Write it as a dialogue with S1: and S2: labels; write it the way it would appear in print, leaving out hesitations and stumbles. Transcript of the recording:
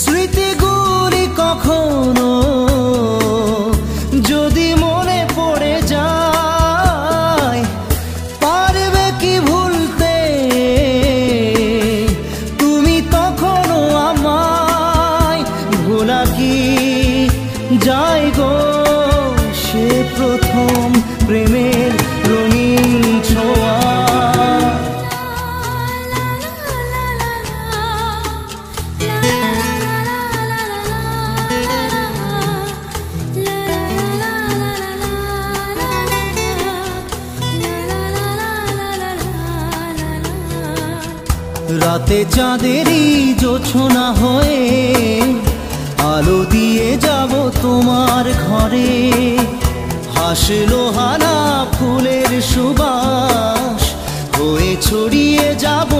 S1: স্মৃতিগুলি কখনো যদি মনে পড়ে যায়, পারবে কি ভুলতে তুমি তখনো আমায়? ভোলা কি যায় গো সে প্রথম প্রেমের রঙিন ছোঁয়া? রাতে চাঁদেরই জোছনা হয়ে আলো দিয়ে যাব তোমার ঘরে। হাসলো হানা ফুলের সুবাস হয়ে ছড়িয়ে যাব